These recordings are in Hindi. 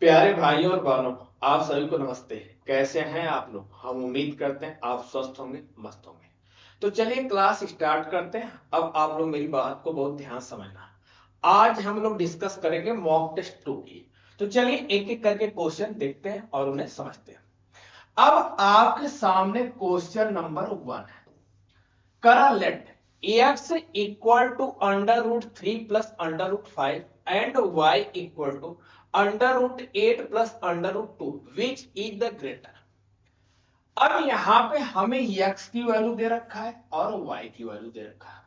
प्यारे भाइयों और बहनों, आप सभी को नमस्ते। कैसे हैं आप लोग? हम उम्मीद करते हैं आप स्वस्थ होंगे, मस्त होंगे। तो चलिए क्लास स्टार्ट करते हैं। अब आप लोग मेरी बात को बहुत ध्यान से समझना। आज हम लोग डिस्कस करेंगे मॉक टेस्ट 2 की। तो चलिए एक एक करके क्वेश्चन देखते हैं और उन्हें समझते हैं। अब आपके सामने क्वेश्चन नंबर 1 है। करा let x equal to under root 3 plus under root 5 and y equal to under root 8 plus under root 2 which is the greater. अब यहां पे हमें x की वैल्यू दे रखा है और y की वैल्यू दे रखा है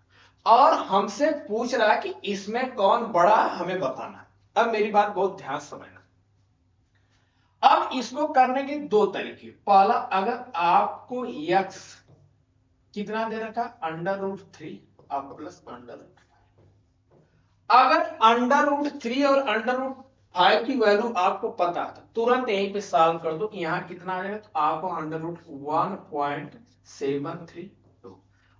और हमसे पूछ रहा है कि इसमें कौन बड़ा है, हमें बताना है। अब मेरी बात बहुत ध्यान से समझना। अब इसको करने के दो तरीके। पहला, अगर आपको x कितना दे रखा, अंडर रूट 3 अब प्लस अंडर रूट, अगर अंडर रूट 3 और अंडर रूट 5 की वैल्यू आपको पता है तो तुरंत यहीं पे सॉल्व कर दो कि यहां कितना आ जाएगा। तो आपको अंडर रूट 1.732,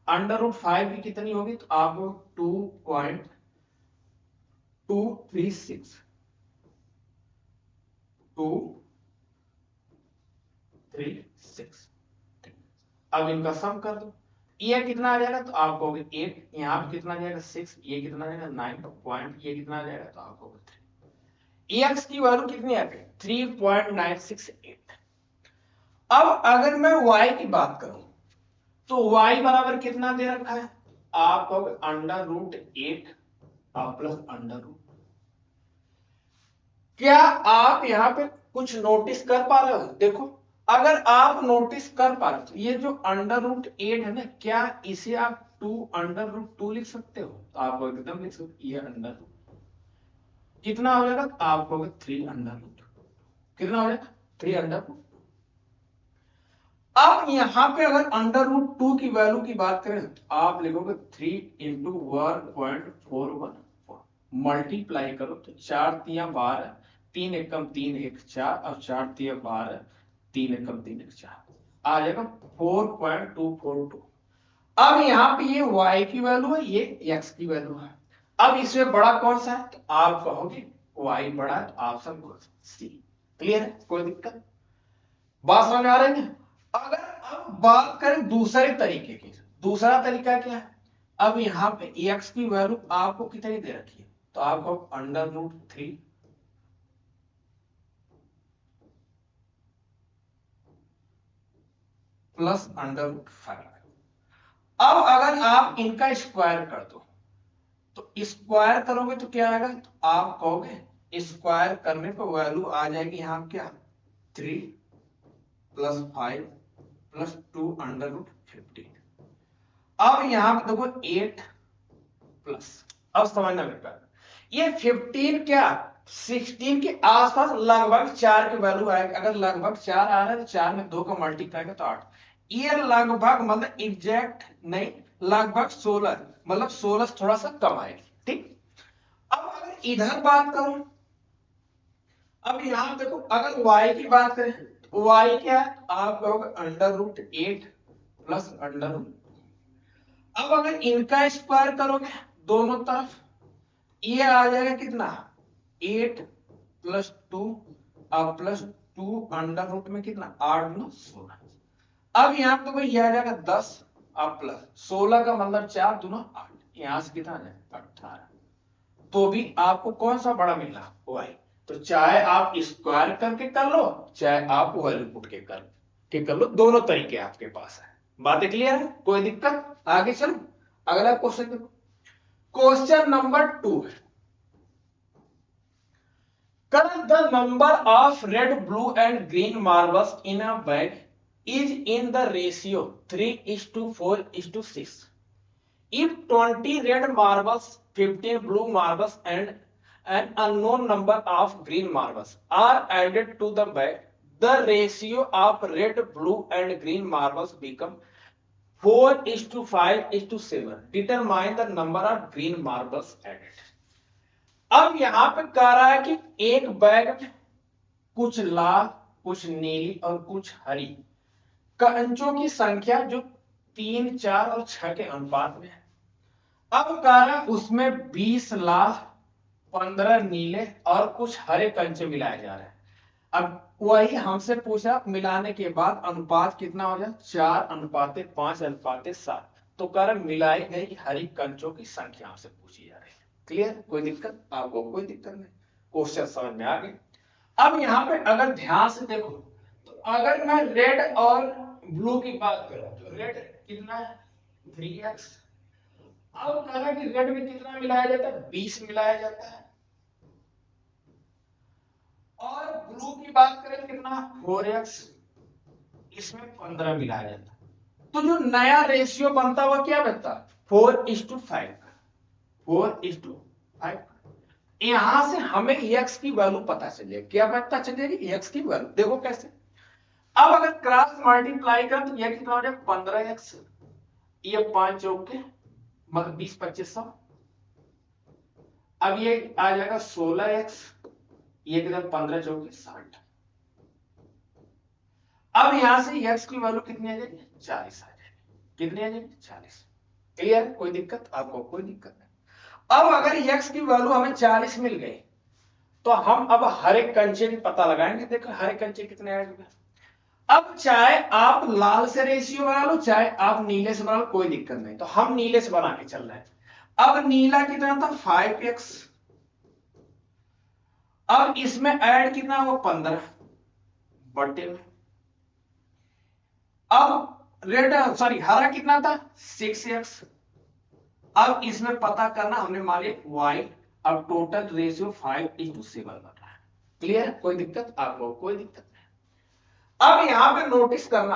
अंडर रूट 5 की कितनी होगी तो आपको 2.236, 236। अब इनका सम कर दो। ये कितना आ जाएगा तो आपको 8, यहाँ पे कितना आ जाएगा 6, ये कितना आ जाएगा 9 पॉइंट, ये कितना आ जाएगा तो आपको 3। एक्स की वैल्यू कितनी आ गई 3.968। अब अगर मैं y की बात करूं तो y बराबर कितना दे रखा है, आप कहोगे under root 8 plus under root. क्या आप यहां पे कुछ नोटिस कर पा रहे हो? देखो, अगर आप नोटिस कर पा रहे हो तो ये जो अंडर रूट 8 है ना, क्या इसे आप 2 अंडर रूट 2 लिख सकते हो? तो आप एकदम लिख सकते, ये अंडर रूट कितना हो जाएगा, आप कहोगे 3 अंडर रूट, कितना हो जाएगा 3 अंडर रूट। अब यहां पे अगर अंडर रूट 2 की वैल्यू की बात करें तो आप लिखोगे 3 इंटू 1.414, मल्टीप्लाई करो तो 4 तिया 12, 3 एकम 3 एक 4 और 4 तिया 12, 3 एकम 3 एक 4, आ जाएगा 4.242। अब यहाँ पे ये y की वैल्यू है, ये x की वैल्यू है। अब इसमें बड़ा कौन सा है तो आप कहोगे y बड़ा है, तो ऑप्शन सी। क्लियर है? कोई दिक्कत बात समझ आ रही है? अगर अब बात करें दूसरे तरीके की, दूसरा तरीका क्या है। अब यहां पे x की वैल्यू आपको कितनी दे रखी है तो आपको under root 3 plus under root 5। अब अगर आप इनका स्क्वायर कर दो तो स्क्वायर करोगे तो क्या आएगा, तो आप कहोगे स्क्वायर करने पर वैल्यू आ जाएगी यहां क्या 3 प्लस 5 प्लस 2 अंडर रूट 15। अब यहां पे देखो 8 प्लस, अब समझना बेटा, ये 15 क्या 16 के आसपास लगभग 4 की वैल्यू आएगी। अगर लगभग 4 आ रहा है तो 4 में 2 का मल्टीप्लाई करेंगे तो 8। ये लगभग मतलब एग्जैक्ट नहीं, लगभग 16, मतलब 16 से थोड़ा सा कम आएगी। ठीक। अब अगर इधर बात करूं, अब यहां देखो अगर y की बात करें तो y क्या है, आप कहोगे under root 8 plus under root. अब अगर इनका स्क्वायर करोगे दोनों तरफ, ये आ जाएगा कितना 8 प्लस 2 प्लस 2 अंडर रूट में कितना 8 9 16। अब यहां पे ये आ जाएगा 10 अब प्लस 16 का मतलब 4 दूना 8, यहां से कितना आ जाएगा 18। तो भी आपको कौन सा बड़ा मिला y। तो चाहे आप स्क्वायर करके कर लो, चाहे आप वैल्यू पुट के कर लो, दोनों तरीके आपके पास है। बातें क्लियर है? कोई दिक्कत? आगे चलो अगला क्वेश्चन देखो। क्वेश्चन नंबर 2 है, current the number of red, blue and green marbles in a bag is in the ratio 3:4:6. If 20 red marbles, 15 blue marbles and an unknown number of green marbles are added to the bag, the ratio of red, blue and green marbles become 4:5:7. Determine the number of green marbles added. अब यहां पे कह रहा है कि एक बैग में कुछ लाल, कुछ नीली और कुछ हरी कंचों की संख्या जो 3 4 और 6 के अनुपात में है। अब कह रहा है उसमें 20 लाल, 15 नीले और कुछ हरे कंचे मिलाए जा रहे हैं। अब वही हमसे पूछा मिलाने के बाद अनुपात कितना हो जाए, 4:5:7। तो कर मिलाई गई हरी कंचों की संख्या हमसे पूछी जा रही है। क्लियर, कोई दिक्कत आपको? कोई दिक्कत नहीं, क्वेश्चन समझ में आ गए। अब यहाँ पे अगर ध्यान से देखो तो अगर मैं रेड और ब्लू की बात करूं तो रेड कितना है 3x। अब कह रहा है कि रेड में कितना मिलाया जाता है, 20 मिलाया जाता है। और ब्लू की बात करें तो कितना 4x, इसमें 15 मिलाया जाता है। तो जो नया रेशियो बनता हुआ क्या बनता, 4:5 का, 4:5। यहां से हमें x की वैल्यू पता चलेगी, क्या पता चलेगी, x की वैल्यू। देखो कैसे, अब अगर क्रॉस मल्टीप्लाई कर तो यह कितना हो जाएगा 15x, ये 5 चौक के मतलब 20-2500। अब ये आ जाएगा 16x, ये कितना 15 चौक के 60। अब यहां से x की वैल्यू कितनी आ जाएगी 40 आ जाएगी। कितनी आ जाएगी 40। क्लियर, कोई दिक्कत आपको? कोई दिक्कत नहीं। अब अगर x की वैल्यू हमें 40 मिल गई तो हम अब हर एक कंचे की पता लगाएंगे। देखो हर एक कंचे कितने आएंगे। अब चाहे आप लाल से रेशियो बना लो चाहे आप नीले से बना लो, कोई दिक्कत नहीं। तो हम नीले से बना के चल रहे हैं। अब नीला कितना था 5x, अब इसमें ऐड कितना वो 15 बटे में। अब रेड सॉरी हरा कितना था 6x, अब इसमें पता करना हमने मान लिया y। अब टोटल रेशियो 5:7 बन रहा है। क्लियर, कोई दिक्कत आपको? कोई दिक्कत नहीं। अब यहां पे नोटिस करना,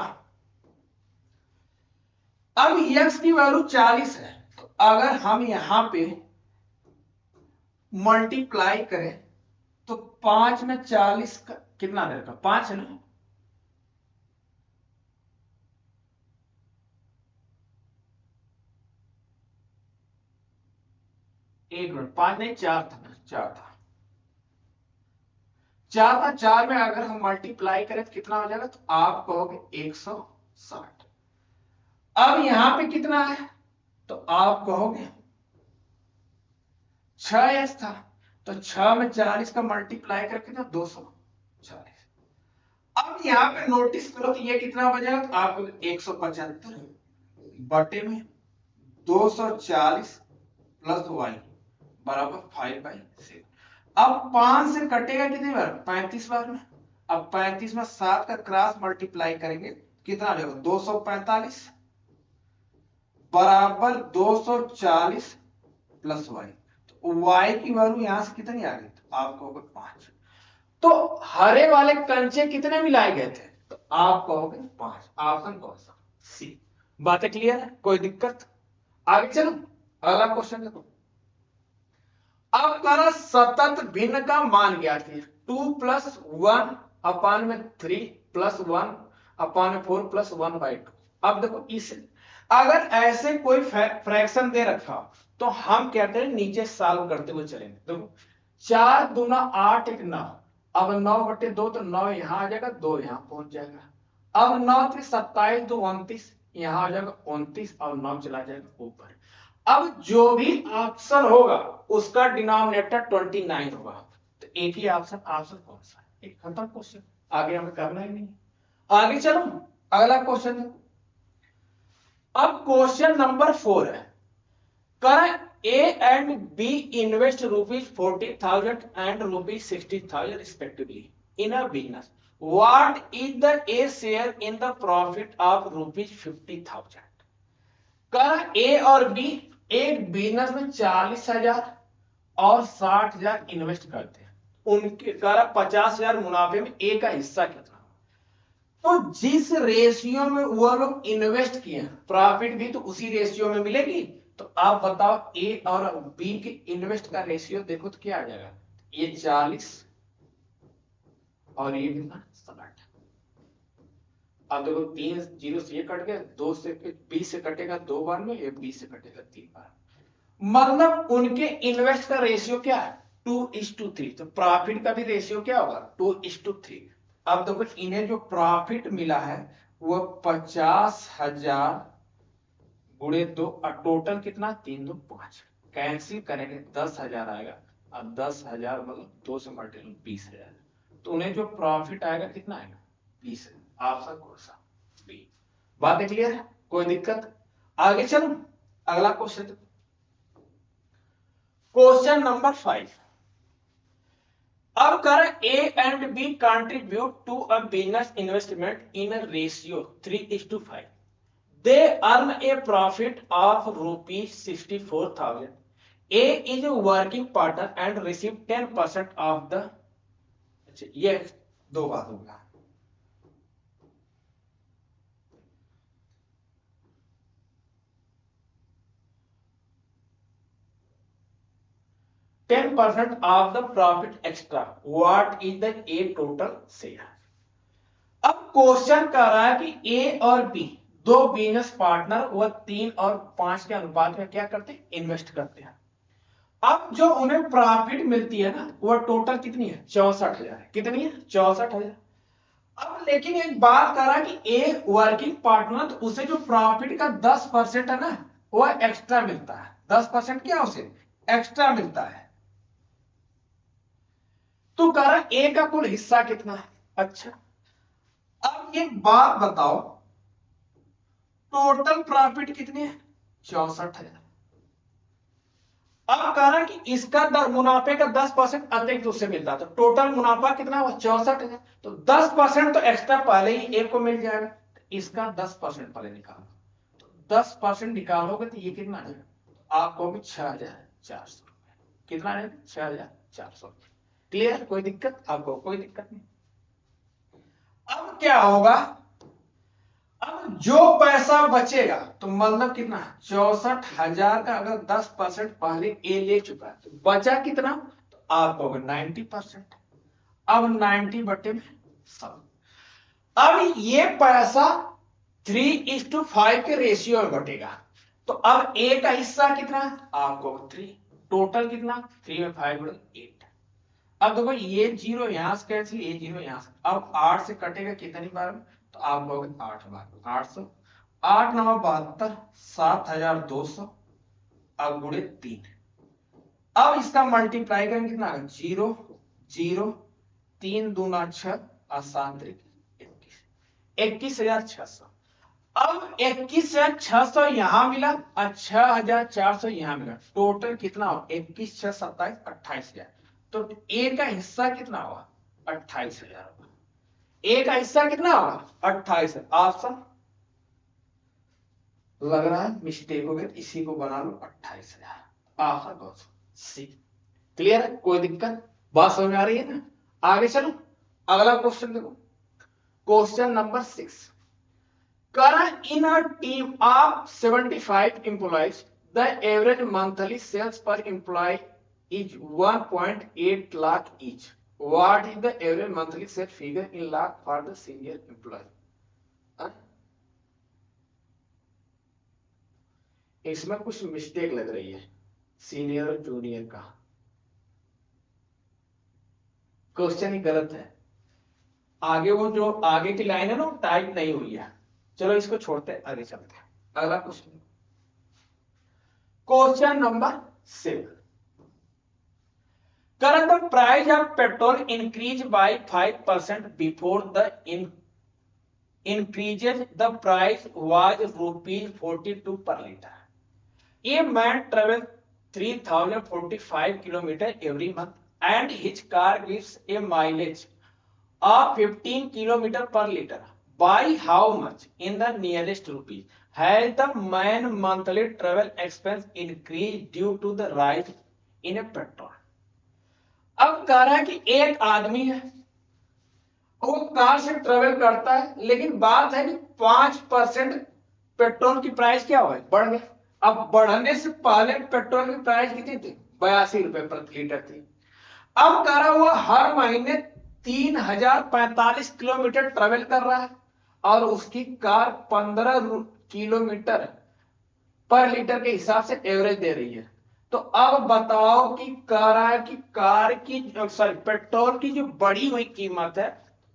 अब x की वैल्यू 40 है तो अगर हम यहां पे मल्टीप्लाई करें तो 5 में 40 का कितना रहेगा 5 है ना। एक मिनट, 5 नहीं 4 था ना, 4 था। 4 था, 4 में अगर हम मल्टीप्लाई करें तो कितना हो जाएगा, तो आप कहोगे 160। अब यहां पे कितना है तो आप कहोगे 6s था, तो 6 में 40 का मल्टीप्लाई करके ना 240। अब यहां पे नोटिस करो तो ये कितना बचेगा, तो आपको 175 बटे में 240 प्लस y बराबर 5/7। अब 5 से कटेगा कितनी बार 35 बार में। अब 35 में 7 का क्रॉस मल्टीप्लाई करेंगे कितना आ जाएगा 245 बराबर 240 प्लस y। तो y की वैल्यू यहां से कितनी आ गई, तो आपको होगा 5। तो हरे वाले कंचे कितने मिलाए गए थे, तो आप कहोगे 5। ऑप्शन कौन सा, सी। बातें क्लियर है, कोई दिक्कत? आगे चलो अगला क्वेश्चन देखो। अब करा सतत भिन्न का मान ज्ञात कीजिए। 2+1/3 +1/4 +1/2। अब देखो इस अगर ऐसे कोई फ्रैक्शन दे रखा तो हम क्या करें नीचे सॉल्व करते हुए चलेंगे। देखो 4 दूना 8 1 9। अब 9/2 तो 9 यहां आ जाएगा, 2 यहां पहुंच जाएगा। अब 9 3 27 2 29, यहां आ जाएगा 29 और 9 चला जाएगा ऊपर। अब जो भी ऑप्शन होगा उसका डिनोमिनेटर 29 होगा। तो एक ही ऑप्शन, ऑप्शन कौन सा है, एक खत्म क्वेश्चन, आगे हमें करना ही नहीं। आगे चलो अगला क्वेश्चन। अब क्वेश्चन नंबर 4 है, कर A and B invest ₹40,000 and ₹60,000 respectively in a business. What is the A share in the profit of ₹50,000? कर ए और बी एक बिजनेस में 40,000 और 60,000 इन्वेस्ट करते हैं। उनके कर 50,000 मुनाफे में ए का हिस्सा कितना। तो जिस रेशियो में वो लोग इन्वेस्ट किए प्रॉफिट भी तो उसी रेशियो में मिलेगी। तो आप बताओ ए और बी के इन्वेस्ट का रेशियो देखो तो क्या आ जाएगा, ये 40 और ये कितना 60। अब देखो 3 0 से ये कट गया, 2 से 20 से कटेगा 2 बार में, ये 20 से कटेगा 3 बार। मतलब उनके इन्वेस्ट का रेशियो क्या है 2:3। तो प्रॉफिट का भी रेशियो क्या होगा 2:3। अब देखो इन्हें जो प्रॉफिट मिला है वो 50,000 गुणे 2 और टोटल कितना 3 2 5। कैंसिल करेंगे 10,000 आएगा। अब 10,000 मतलब 2 से मल्टीप्लाई 20,000। तो उन्हें जो प्रॉफिट आएगा कितना आएगा 20। ऑप्शन कौन सा बी। बातें क्लियर है, कोई दिक्कत? आगे चलो अगला क्वेश्चन। Question number 5। अब कर A and B contribute to a business investment in a ratio 3:5। They earn a profit of rupees 64,000. A is a working partner and receive 10% of the। ये दो बात होगा। 10% of the profit extra. What is the A total share? अब क्वेश्चन कर रहा है कि ए और बी दो बिजनेस पार्टनर वह 3 और 5 के अनुपात में क्या करते हैं, इन्वेस्ट करते हैं। अब जो उन्हें प्रॉफिट मिलती है ना वह टोटल कितनी है, 64,000 है। कितनी है, 64,000। अब लेकिन एक बात कर रहा है कि ए वर्किंग पार्टनर, तो उसे जो प्रॉफिट का 10% है ना वह एक्स्ट्रा मिलता है। 10% क्या उसे एक्स्ट्रा मिलता है। तो कह रहा ए का कुल हिस्सा कितना है। अच्छा अब एक बात बताओ, टोटल प्रॉफिट कितनी है, 64,000। अब कह रहा कि इसका मुनाफे का 10% अतिरिक्त उससे मिलता है, तो टोटल मुनाफा कितना हुआ, 64,000। तो 10% तो एक्स्ट्रा पहले ही एक को मिल जाएगा, तो इसका 10% पहले निकालो। तो 10% निकालोगे तो ये कितना है, आपको भी 6,400 रुपए। कितना है, 6,400 रुपए। क्लियर, कोई दिक्कत आपको, कोई दिक्कत नहीं। अब क्या होगा, अब जो पैसा बचेगा तो मतलब कितना, 64,000 का अगर 10% पहले ए ले चुका है तो बचा कितना, तो आपको 90%। अब 90 में सब। अब ये पैसा 3:5 के रेशियो में बटेगा। तो अब ए का हिस्सा कितना, आपको 3। टोटल कितना, 3 में 5 8। अब देखो ये 0 यहां से कैंसिल, ये 0 यहां से। अब 8 से कटेगा कितनी बार, तो आप लोग 8 बार 800। 8 9 72, 7,200। अब गुणे 3। अब इसका मल्टीप्लाई करेंगे कितना, 0 0 3 दूना 6 और 7 21, 21,600। अब 21,600 यहां मिला और 6,400 यहां मिला। टोटल कितना हो, 21 6 27 28,000। तो ए का हिस्सा कितना हुआ, 28,000 हुआ। ए का हिस्सा कितना होगा, 28। ऑप्शन लग रहा है मिस्टेक हो गया, इसी को बना लो 28,000। ऑप्शन कौन सा, सी। क्लियर है, कोई दिक्कत, बात समझ आ रही है ना। आगे चलो अगला क्वेश्चन देखो। Question number 6। Current in a team of 75 employees, the average monthly sales per employee is 1.8 lakh each. What is the average monthly sales figure in lakh for the senior employee? इसमें कुछ मिस्टेक लग रही है सीनियर और जूनियर का, क्वेश्चन ही गलत है। आगे वो जो आगे की लाइन है ना टाइप नहीं हुई है। चलो इसको छोड़ते हैं, आगे चलते हैं। अगला question, question number 7। Current the price of petrol increased by 5% before the increases the price was rupees 42 per liter. A man travels 3,045 kilometers every month and his car gives a mileage of 15 kilometers per liter. By how much in the nearest rupees has the man monthly travel expense increased due to the rise in a petrol? अब कह रहा है कि एक आदमी है, वो कार से ट्रेवल करता है, लेकिन बात है कि 5% पेट्रोल की प्राइस क्या हुआ, बढ़ गई। अब बढ़ने से पहले पेट्रोल की प्राइस कितनी थी, 82 रुपए प्रति लीटर थी। अब कह रहा हुआ हर महीने 3,045 किलोमीटर ट्रेवल कर रहा है और उसकी कार 15 किलोमीटर पर लीटर के हिसाब से एवरेज दे रही है। तो अब बताओ कि कह रहा है कि कार की पेट्रोल की जो बढ़ी हुई कीमत है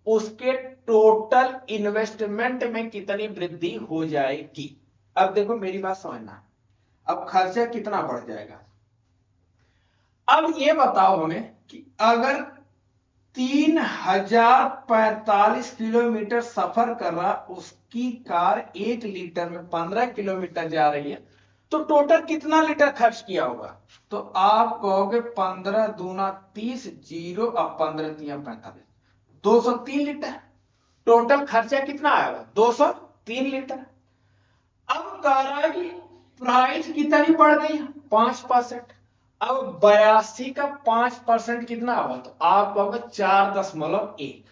उसके टोटल इन्वेस्टमेंट में कितनी वृद्धि हो जाएगी। अब देखो मेरी बात समझना, अब खर्चा कितना बढ़ जाएगा। अब ये बताओ हमें कि अगर 3045 किलोमीटर सफर कर रहा, उसकी कार 1 लीटर में 15 किलोमीटर जा रही है, तो टोटल कितना लीटर खर्च किया होगा? तो आप कहोगे 15 दूना 30, जीरो अब 15 तिया 45, 203 लीटर टोटल खर्चा कितना आएगा? 203 लीटर। अब कार की प्राइस कितनी बढ़ गई? 5%। अब 82 का 5% कितना होगा? तो आप कहोगे 4.1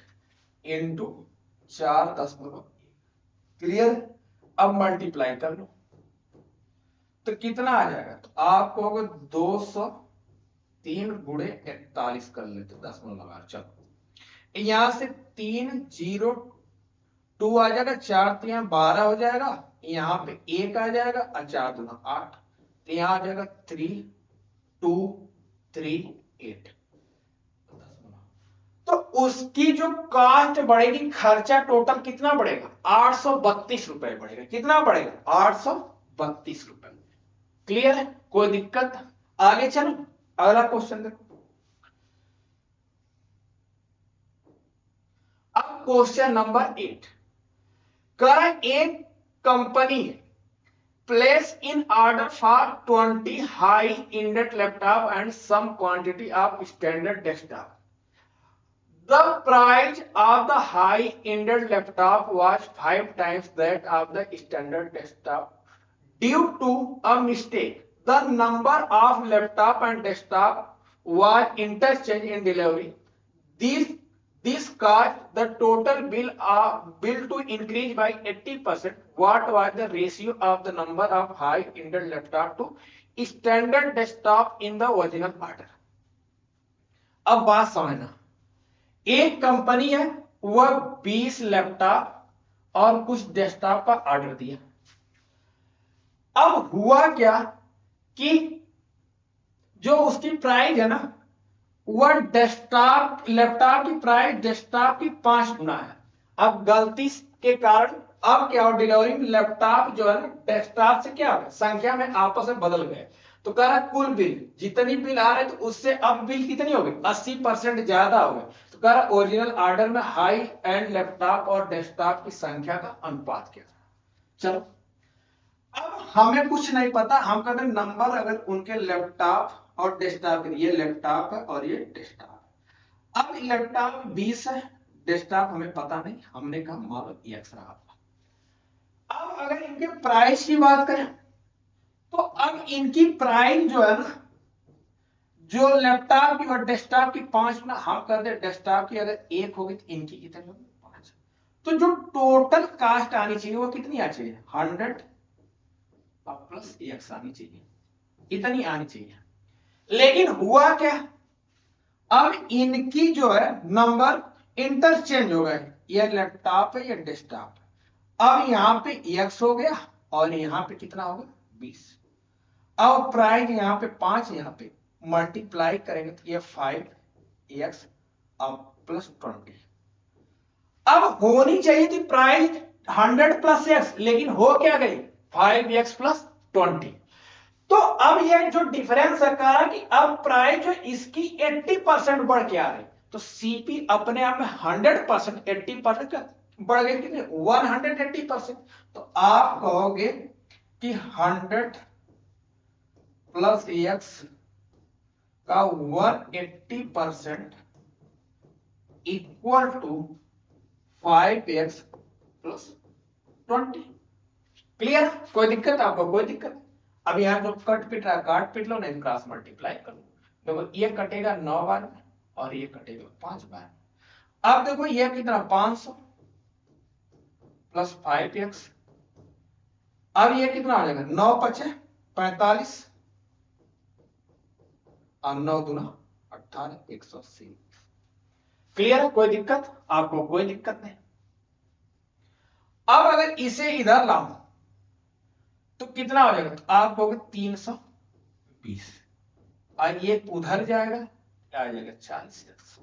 इंटू 4.1। क्लियर? अब मल्टीप्लाई कर लो तो कितना आ जाएगा? तो आप कहोगे 203 गुणे 41 कर लेते, 10 चलो यहां से 302 आ जाएगा, 4 तो यहां 12 हो जाएगा, यहां पे 1 आ जाएगा और 4 दूना 8, तो यहां आ जाएगा 3238। तो उसकी जो कास्ट बढ़ेगी, खर्चा टोटल कितना बढ़ेगा? 832 रुपए बढ़ेगा। कितना बढ़ेगा? 832 रुपए। क्लियर है? कोई दिक्कत? आगे चलो अगला क्वेश्चन देखो। अब क्वेश्चन नंबर 8 कर एक company place in order for 20 high-ended laptop and some quantity of standard desktop. The price of the high-ended laptop was 5 times that of the standard desktop. Due to a mistake, the number of laptop and desktop was interchanged in delivery. This caused the total bill to increase by 80%. What was the ratio of the number of high-ended laptop to standard desktop in the original order? अब बात समझना, एक कंपनी है, वह 20 लैपटॉप और कुछ डेस्कटॉप का ऑर्डर दिया। अब हुआ क्या कि जो उसकी प्राइस है ना, वह डेस्कटॉप लैपटॉप की प्राइस डेस्कटॉप की 5 गुना है। अब गलती के कारण अब क्या हो, डिलीवरी में लैपटॉप जो है ना डेस्कटॉप से क्या हो, संख्या में आपस में बदल गए। तो कह रहा कुल बिल जितनी बिल आ रहे, तो उससे अब बिल कितनी हो गई? 80% ज्यादा हो गए। तो कह रहा ओरिजिनल ऑर्डर में हाई एंड लैपटॉप और डेस्कटॉप की संख्या का अनुपात क्या? चलो अब हमें कुछ नहीं पता, हम कहते हैं नंबर अगर उनके लैपटॉप और डेस्कटॉप, ये लैपटॉप है और ये डेस्कटॉप। अब लैपटॉप 20 है, डेस्कटॉप हमें पता नहीं, हमने कहा मान एक्स रहा। अब अगर इनके प्राइस की बात करें, तो अब इनकी प्राइस जो है ना, जो लैपटॉप की और डेस्कटॉप की 5 गुना, हम कहते हैं डेस्कटॉप की अगर 1 होगी तो इनकी कितनी होगी? 5। तो जो टोटल कास्ट आनी चाहिए वो कितनी आनी चाहिए? 100 प्लस एक्स आनी चाहिए, इतनी आनी चाहिए। लेकिन हुआ क्या, अब इनकी जो है नंबर इंटरचेंज हो गए, ये लैपटॉप है ये डेस्कटॉप। अब यहां पे x हो गया और यहां पे कितना होगा? 20। अब प्राइस यहां पे 5, यहां पे मल्टीप्लाई करेंगे तो ये 5x अब प्लस 20। अब होनी चाहिए थी प्राइस 100 प्लस x, लेकिन हो क्या गई? 5x plus 20। तो अब ये जो डिफरेंस है कि अब प्राइस जो इसकी 80% बढ़ के आ रही, तो सीपी अपने आप में 100% 80% बढ़ गई, कितने? 180%। तो आप कहोगे कि 100 प्लस एक्स का 180% equal to 5x plus 20। Clear? कोई दिक्कत आपको? कोई दिक्कत? अब यहां जो कट पिट रहा काट पिट लो, नहीं क्रॉस मल्टीप्लाई कर लो। देखो ये कटेगा 9 बार में और ये कटेगा 5 बार में। अब देखो ये कितना? 500 प्लस 5x। अब ये कितना हो जाएगा? 9 पचे 45 और 9 दूना 18, 180। क्लियर है? कोई दिक्कत आपको? कोई दिक्कत नहीं। अब अगर इसे इधर लाओ तो कितना हो जाएगा? तो आप कहोगे 320 और ये उधर जाएगा, क्या आ जाएगा? 40x।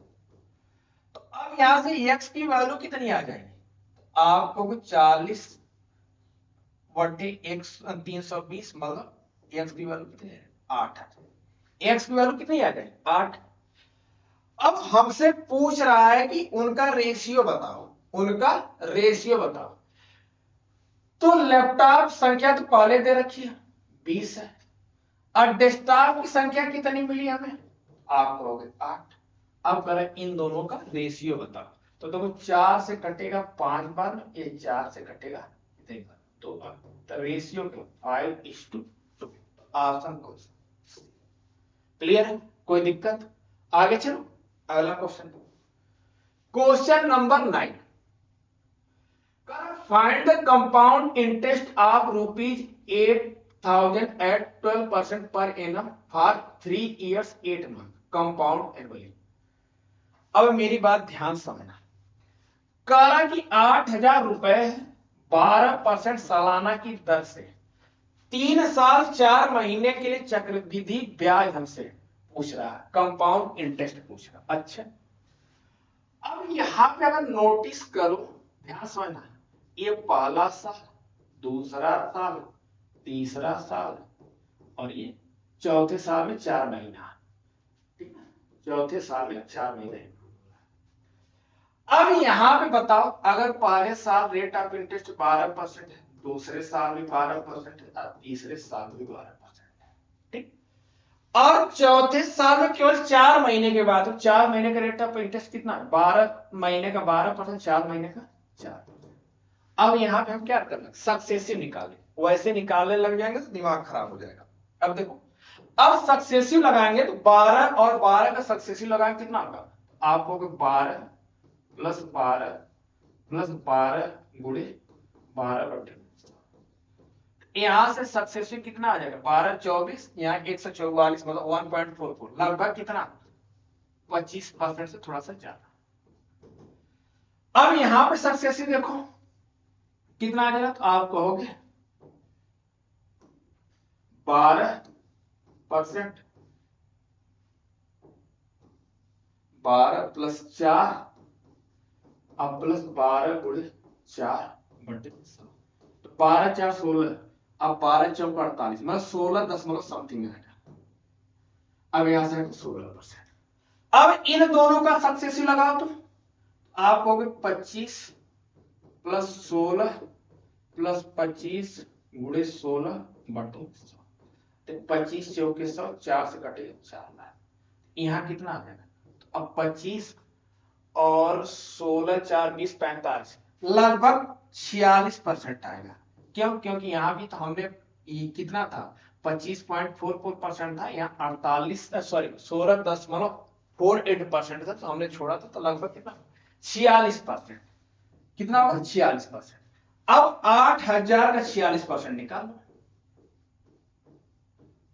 तो अब यहां से x की वैल्यू कितनी आ जाएगी? आप कहोगे 40 बटे 320 मतलब x की वैल्यू कितनी है? 8 है। x की वैल्यू कितनी आ जाएगी? 8। अब हमसे पूछ रहा है कि उनका रेशियो बताओ, उनका रेशियो बताओ। तो लैपटॉप संख्या तो पहले दे रखी है 20 है, और डेस्कटॉप की संख्या कितनी मिली हमें, आप कहोगे 8। अब करें इन दोनों का रेशियो बताओ। तो देखो 4 से कटेगा 5 बार, ये 4 से कटेगा कितने बार, 2 बार। तो रेशियो 5:2। ऑप्शन क्लियर है, कोई दिक्कत? आगे चलो अगला question. Question number 9, find the compound interest of ₹8,000 at 12% per annum for 3 years 8 months compound annually. अब मेरी बात ध्यान समझना, कह रहा कि 8,000 रुपए 12% सालाना की दर से 3 साल 4 महीने के लिए चक्रवृद्धि ब्याज हमसे पूछ रहा है, कंपाउंड इंटरेस्ट पूछ रहा। अच्छा, अब यहां पे अगर नोटिस करो, ध्यान समझना, ये पहला साल, दूसरा साल, तीसरा साल, और ये चौथे साल में 4 महीना, ठीक है, चौथे साल में 4 महीने। अब यहां पे बताओ, अगर पहले साल रेट ऑफ इंटरेस्ट 12% है, दूसरे साल में 12% है, तीसरे साल में 12% है, ठीक, और चौथे साल में केवल 4 महीने के बाद, 4 महीने का रेट ऑफ इंटरेस्ट कितना, 12 महीने का 12%, 4 महीने का 4%। अब यहां पे हम क्या करना, सक्सेसिव निकाले, वैसे निकालने लग जाएंगे तो दिमाग खराब हो जाएगा। अब देखो, अब सक्सेसिव लगाएंगे तो 12 और 12 का सक्सेसिव लगाएंगे कितना होगा, आपको 12 प्लस 12 प्लस 12 गुणे 12/, यहां से सक्सेसिव कितना आ जाएगा, 12 24, यहाँ 144, मतलब 1.44, लगभग कितना 25% से थोड़ा सा ज्यादा। अब यहां पे सक्सेसिव देखो कितना आ जाएगा, तो आप कहोगे 12%, 12 प्लस 4 अब प्लस 12 गुणे 4/100, तो 12 4 16, अब 12 चौक 48, मतलब 16 समथिंग आएगा। अब यहां से 16%। अब इन दोनों का सक्सेसिव लगाओ तो आप कहोगे 25 प्लस 16 प्लस 25 गुणे 16/100, तो 25 चौके 100, 4 से कटेगा 4, यहां कितना आ जाएगा, तो अब 25 और 16 4 20 45, लगभग 46% आएगा। क्यों, क्योंकि यहां भी तो हमने कितना था, 25.44% था, यहाँ 16.48% था, तो हमने छोड़ा था, तो लगभग कितना 46%, कितना होगा 46%। अब 8,000 का 46% निकाल लो,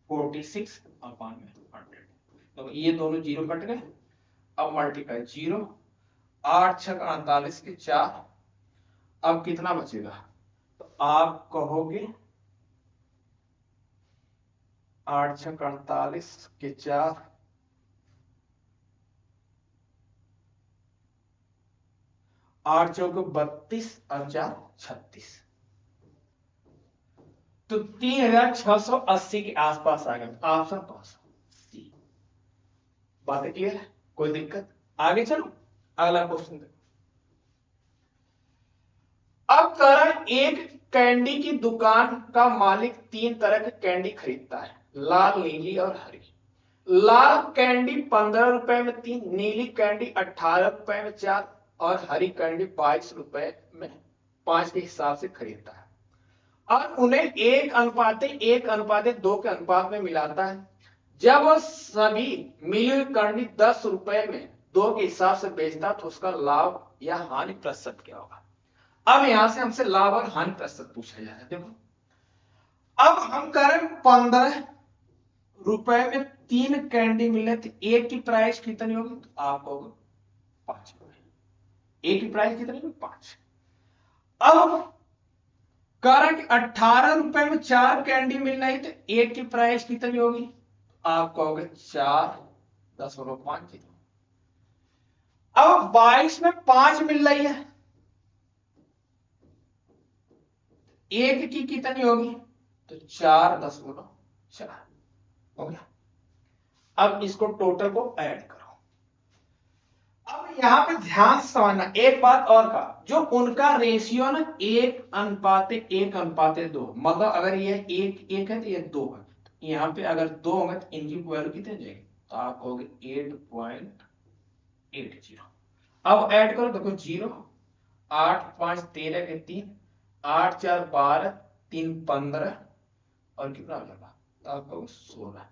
46 और 100, तो ये दोनों जीरो कट गए। अब मल्टीप्लाई 0, 8 6 48 के 4, अब कितना बचेगा, तो आप कहोगे 8 6 48 के 4, 8 चौक 32 और 4 36, तो 3,680 के आसपास आ गया, ऑप्शन पास सी। बातें क्लियर है, कोई दिक्कत? आगे चलो अगला क्वेश्चन देखो। अब करण एक कैंडी की दुकान का मालिक 3 तरह के कैंडी खरीदता है, लाल, नीली और हरी। लाल कैंडी 15 रुपए में 3, नीली कैंडी 18 रुपए में 4, और हरी कैंडी 22 रुपए में 5 के हिसाब से खरीदता है, और उन्हें 1:1:2 के अनुपात में मिलाता है। जब वह सभी मिली हुई कैंडी 10 रुपए में 2 के हिसाब से बेचता तो उसका लाभ या हानि प्रतिशत क्या होगा। अब यहां से हमसे लाभ और हानि प्रतिशत पूछा जा रहा है। देखो, अब हम करें 15 रुपए में 3 कैंडी मिले, तो एक की प्राइस कितनी होगी, तो आप कहोगे 5 रुपए। एक की प्राइस कितनी होगी, 5। अब कारण 18 रुपए में 4 कैंडी मिल रही, तो एक की प्राइस कितनी होगी, आप कहोगे 4.5। अब 22 में 5 मिल रही है, एक की कितनी होगी, तो 4.4 हो गया। अब इसको टोटल को ऐड करो, यहाँ पे ध्यान से समझना एक बात और का, जो उनका रेशियो ना 1:1:2, मतलब अगर ये 1:1 है तो ये 2 है, तो यहाँ पे अगर 2 होंगे तो इनकी वैल्यू कितने जाएगी, तो आप कहोगे 8.80। अब ऐड करो, देखो 0, 8 5 13 के 3, 8 4 12, 3 15 और कितना हो जाएगा, तो आप कहोगे 16।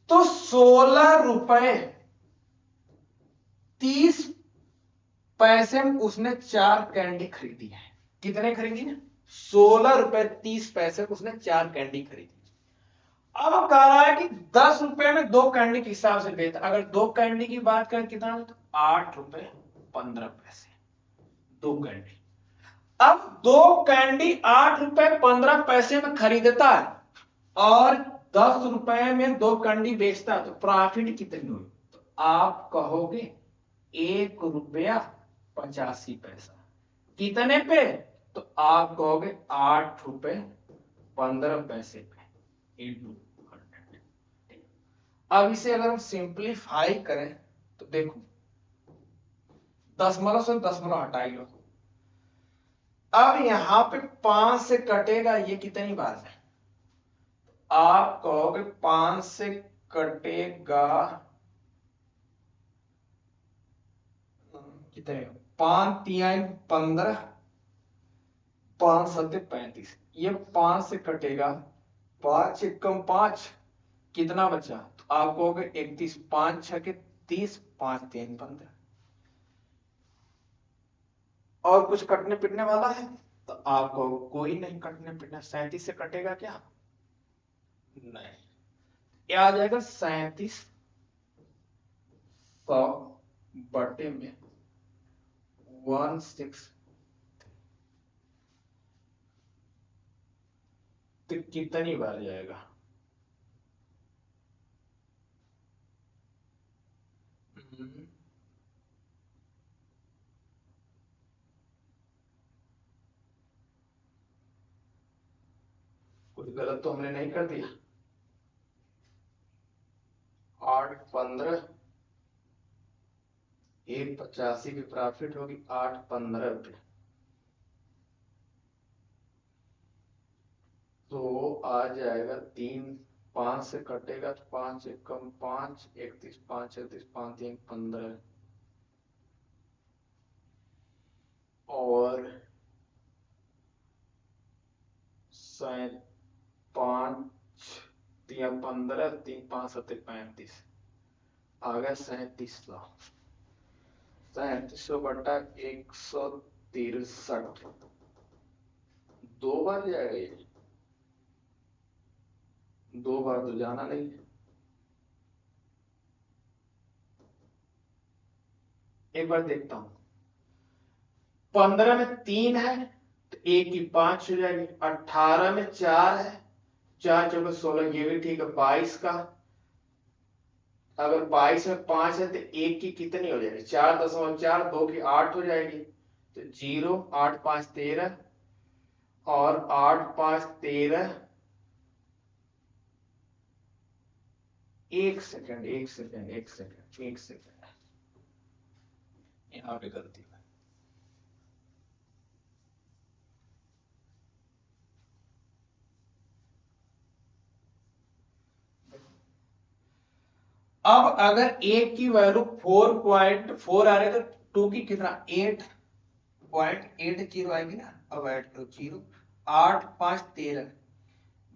तो 16 रुपए 30 पैसे में उसने 4 कैंडी खरीदी है। कितने खरीदी है? 16 रुपए 30 पैसे में उसने 4 कैंडी खरीदी। अब कह रहा है कि 10 रुपए में 2 कैंडी के हिसाब से बेचा। अगर 2 कैंडी की बात करें कितना, तो 8 रुपए 15 पैसे 2 कैंडी। अब 2 कैंडी 8 रुपए 15 पैसे में खरीदता है और 10 रुपए में 2 कैंडी बेचता है, तो प्रॉफिट कितनी हुई, तो आप कहोगे 1 रुपया 85 पैसा। कितने पे, तो आप कहोगे 8 रुपए 15 पैसे पे इंटू 100। अब इसे अगर हम सिंप्लीफाई करें तो देखो, दशमलव से दशमलव हटा लो। अब यहां पे 5 से कटेगा, ये कितनी बार है, आप कहोगे 5 से कटेगा कितने, 5 3 15, 5 7 35, ये 5 से कटेगा, 5 एकम 5, कितना बचा, तो आप कहोगे 31, 5 6 के 30, 5 3 15। और कुछ कटने पिटने वाला है, तो आप कहोगे कोई नहीं कटने पिटने, 37 से कटेगा क्या, नहीं, क्या आ जाएगा 3700 बटे में 16, तो कितनी बार जाएगा, कुछ गलत तो हमने नहीं कर दिया। 8 15, 1 85 की प्रॉफिट होगी 8 15 रुपए, तो आ जाएगा 3, 5 से कटेगा तो 5 एकम 5, 31, 5 31, 5 3 15 और 5 3 15, 3 5 7 35, आ गया 3700। 3700 बटा 163, 2 बार जाएगा ये, 2 बार तो जाना नहीं है। एक बार देखता हूं, 15 में 3 है तो 1 की 5 हो जाएगी, 18 में 4 है, 4 चौके 16, ये भी ठीक है, 22 का, अगर 22 में 5 है तो 1 की कितनी हो जाएगी, 4.4, 2 की 8 हो जाएगी, तो 0 8 5 13 और 8 5 13, 1 सेकंड 1 सेकंड 1 सेकंड 1 सेकंड, यहाँ पे गलती है। अब अगर 1 की वैल्यू 4.4 आ रही है तो 2 की कितना 8.80 आएगी ना। अब ऐड करो 0, 8 5 13,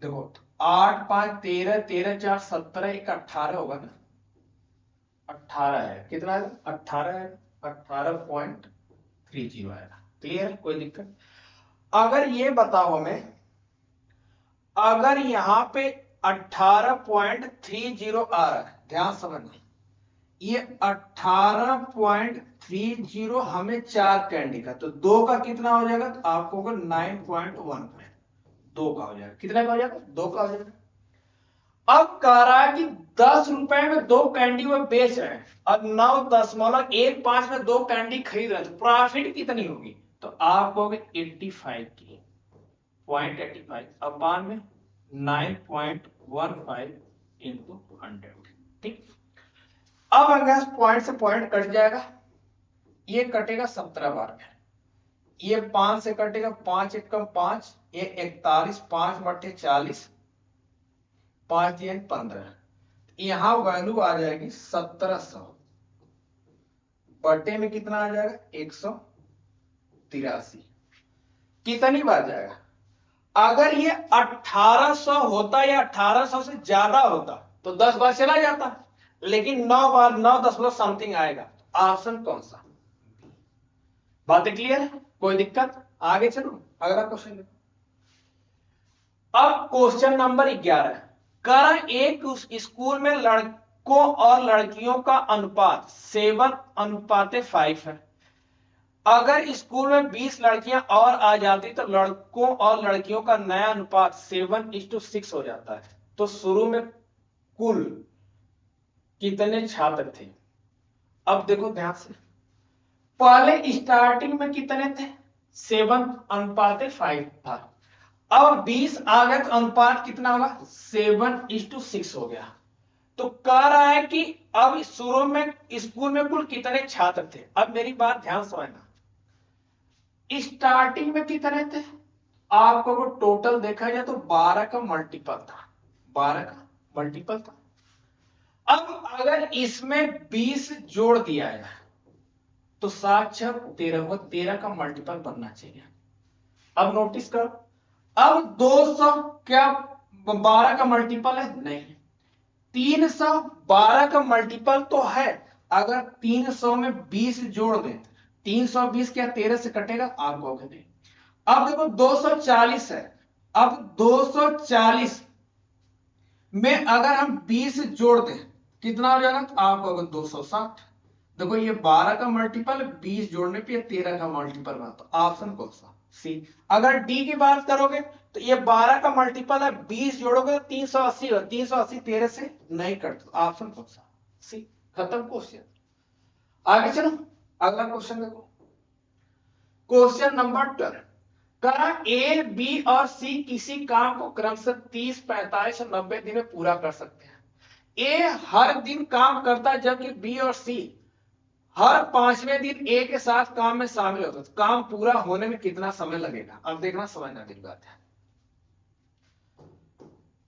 देखो 8 5 13, 13 4 17, 1 18 होगा ना, 18 है, कितना है 18 है, 18.30 आएगा। क्लियर, कोई दिक्कत। अगर ये बताओ हमें, अगर यहां पे 18.30 आ रहा है, ध्यान समझना, ये 18.30 हमें 4 कैंडी का, तो 2 का कितना हो जाएगा, तो आपको 9.1, 2 का हो जाएगा, कितना का हो जाएगा, 2 का हो जाएगा। अब कह रहा है कि 10 रुपए में 2 कैंडी वो बेच रहे हैं और 9.15 में 2 कैंडी खरीद रहे हैं, तो प्रॉफिट कितनी होगी, तो आप कहोगे 85 की 0.85 अपान में 9.15 इंटू 100। ठीक, अब अगर पॉइंट से पॉइंट कट जाएगा, ये कटेगा 17 बार में, ये 5 से कटेगा, 5 एकम 5, ये 41, 5 बटे 40, 5 दिया 15, यहां वैल्यू आ जाएगी 1700, बटे में कितना आ जाएगा 183। कितनी बार जाएगा? अगर ये 1800 होता या 1800 से ज्यादा होता तो 10 बार चला जाता, लेकिन 9 बार 9 समथिंग आएगा। ऑप्शन कौन सा? बातें क्लियर है? कोई दिक्कत? आगे चलो अगला क्वेश्चन देखो। अब क्वेश्चन नंबर 11, कर एक स्कूल में लड़कों और लड़कियों का अनुपात 7:5 है। अगर स्कूल में 20 लड़कियां और आ जाती तो लड़कों और लड़कियों का नया अनुपात 7:6 हो जाता है। तो शुरू में कुल कितने छात्र थे? अब देखो ध्यान से, पहले स्टार्टिंग में कितने थे? 7:5 था। अब 20 आ गए तो अनुपात कितना होगा? 7:6 हो गया। तो कह रहा है कि अब शुरू में स्कूल में कुल कितने छात्र थे। अब मेरी बात ध्यान समझना, स्टार्टिंग में कितने थे? आपको वो टोटल देखा जाए तो 12 का मल्टीपल था, 12 का मल्टीपल था। अब अगर इसमें 20 जोड़ दिया है तो 7 6 13 को 13 का मल्टीपल बनना चाहिए। अब नोटिस करो, अब 200 क्या 12 का मल्टीपल है? नहीं। 312 का मल्टीपल तो है, अगर 300 में 20 जोड़ दें, 320 क्या 13 से कटेगा? आप कहोगे नहीं। अब देखो 240 है, अब 240 में अगर हम 20 जोड़ दें कितना हो जाएगा? तो आप कहोगे 260। देखो ये 12 का मल्टीपल 20 जोड़ने पे 13 का मल्टीपल बनता। ऑप्शन कौन सा? सी। अगर डी की बात करोगे तो ये 12 का मल्टीपल है, 20 जोड़ोगे तो 380 हो, 380 13 से नहीं कटता। ऑप्शन कौन सा? सी। खत्म क्वेश्चन। आगे चलो अगला क्वेश्चन देखो। क्वेश्चन नंबर 12, करा ए बी और सी किसी काम को क्रमशः 30 45 और 90 दिन में पूरा कर सकते हैं। ए हर दिन काम करता है जबकि बी और सी हर 5वें दिन ए के साथ काम में शामिल होता है। तो काम पूरा होने में कितना समय लगेगा? अब देखना समझना मेरी बात है।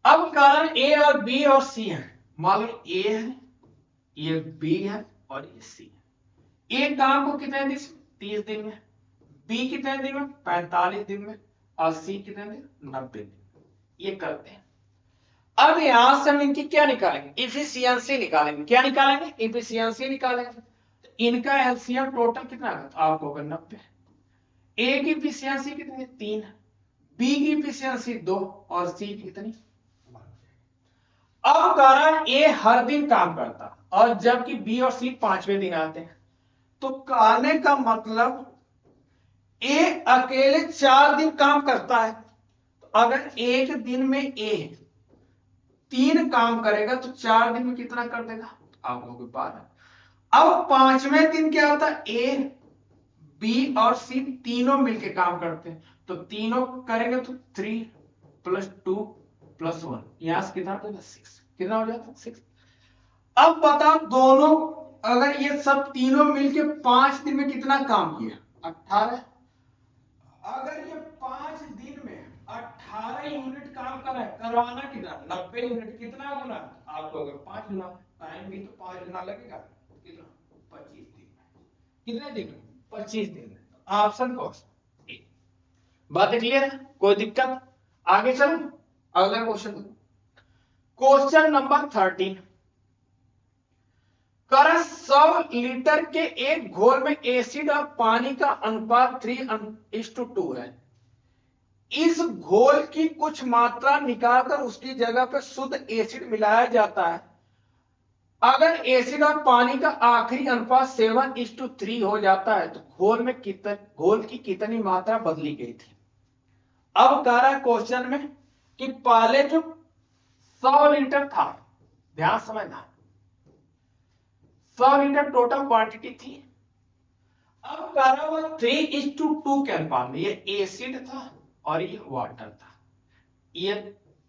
अब कारण ए और बी और सी है, मान लो ए है, ये बी है और ये सी है। ए काम को कितने दिन? 30 दिन में। बी कितने दिन में? 45 दिन में। और सी कितने दिन? 90 दिन। ये करते हैं। अब यहां से हम इनकी क्या निकालेंगे? इफिशियंसी निकालेंगे। क्या निकालेंगे? इफिशियंसी निकालेंगे। इनका एलसीएम टोटल कितना है? आपको होगा 90। ए की इफिशियंसी कितनी? 3, बी की इफिशियंसी 2 और सी की कितनी? अब कारण ए हर दिन काम करता और जबकि बी और सी 5वें दिन आते हैं, तो कहने का मतलब ए अकेले 4 दिन काम करता है। तो अगर एक दिन में ए 3 काम करेगा तो 4 दिन में कितना कर देगा? आप लोग 12। अब 5वें दिन क्या होता है? ए बी और सी तीनों मिलके काम करते हैं, तो तीनों करेंगे तो 3 + 2 + 1, यहां से कितना हो जाएगा? 6। कितना हो जाता है? 6। अब बताओ दोनों अगर ये सब तीनों मिलके 5 दिन में कितना काम किया? 18। अगर ये 5 दिन में 18 यूनिट काम कर रहा है, करवाना कितना? 90 यूनिट। कितना गुना? आपको अगर 5 गुना, टाइम भी तो 5 गुना लगेगा। कितना? 25 दिन में। कितने दिन में? 25 दिन में। ऑप्शन कौन सा? बात क्लियर है? कोई दिक्कत? आगे चलो अगला क्वेश्चन। क्वेश्चन नंबर 13, कर 100 लीटर के एक घोल में एसिड और पानी का अनुपात 3:2 है। इस घोल की कुछ मात्रा निकालकर उसकी जगह पर शुद्ध एसिड मिलाया जाता है। अगर एसिड और पानी का आखिरी अनुपात 7:3 हो जाता है तो घोल की कितनी मात्रा बदली गई थी? अब कह रहा है क्वेश्चन में कि पहले जो 100 लीटर था, ध्यान समझना, 100 लीटर टोटल क्वांटिटी थी। अब कह रहा हुआ 3:2 के अनुपात में, ये एसिड था और ये वाटर था, ये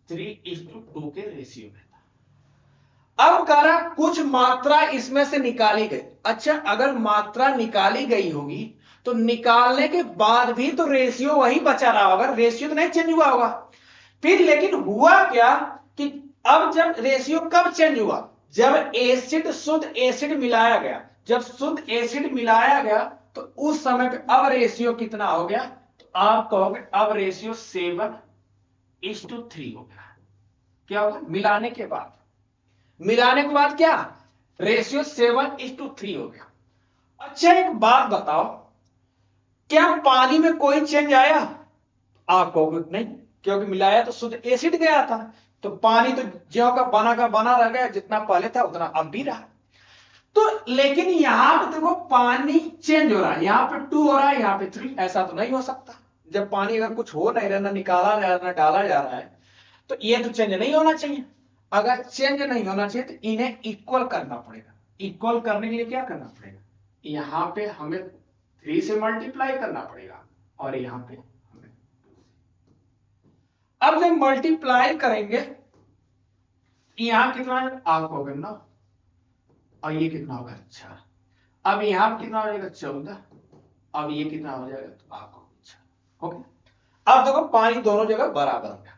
3:2 के रेशियो में था। अब कह रहा कुछ मात्रा इसमें से निकाली गई। अच्छा, अगर मात्रा निकाली गई होगी तो निकालने के बाद भी तो रेशियो वही बचा रहा होगा, रेशियो तो नहीं चेंज हुआ होगा। फिर लेकिन हुआ क्या कि अब जब रेशियो कब चेंज हुआ, जब एसिड शुद्ध एसिड मिलाया गया। जब शुद्ध एसिड मिलाया गया तो उस समय पे अब रेशियो कितना हो गया, तो आप कहोगे अब रेशियो 7:3 हो गया। क्या होगा, मिलाने के बाद, मिलाने के बाद क्या रेशियो 7:3 हो गया। अच्छा एक बात बताओ, क्या पानी में कोई चेंज आया? आप कहोगे नहीं, क्योंकि मिलाया तो शुद्ध एसिड गया था, तो पानी तो ज्यों का बना रह गया, जितना पहले था उतना अब भी रहा। तो लेकिन यहां पे देखो पानी चेंज हो रहा है, यहां पे 2 हो रहा है, यहां पे 3, ऐसा तो नहीं हो सकता। जब पानी अगर कुछ हो नहीं रहा, ना निकाला जा रहा, ना डाला जा रहा है, तो ये तो चेंज नहीं होना चाहिए। अगर चेंज नहीं होना चाहिए तो इन्हें इक्वल करना पड़ेगा। इक्वल करने के लिए क्या करना पड़ेगा, यहां पे हमें 3 से मल्टीप्लाई करना पड़ेगा और यहां पे हमें। अब जब मल्टीप्लाई करेंगे, यहां कितना है आपको होगा 9 और ये कितना होगा 4। अब यहां पर कितना हो जाएगा 14, अब ये कितना हो जाएगा तो आपको 6 ओके। अब देखो पानी दोनों जगह बराबर हो गया।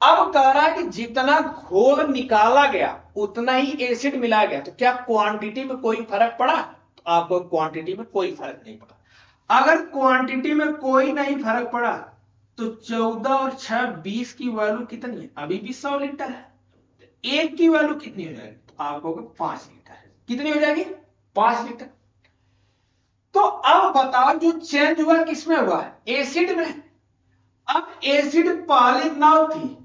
अब कह रहा है कि जितना घोल निकाला गया उतना ही एसिड मिलाया गया, तो क्या क्वांटिटी में कोई फर्क पड़ा? तो आपको क्वांटिटी में कोई फर्क नहीं पड़ा। अगर क्वांटिटी में कोई नहीं फर्क पड़ा तो 14 और 6 20 की वैल्यू कितनी है, अभी भी 100 लीटर है। तो एक की वैल्यू कितनी हो जाएगी, तो आपको 5 लीटर है। कितनी हो जाएगी, 5 लीटर। तो अब बताओ जो चेंज हुआ किसमें हुआ, एसिड में। अब एसिड पहले 9 थी,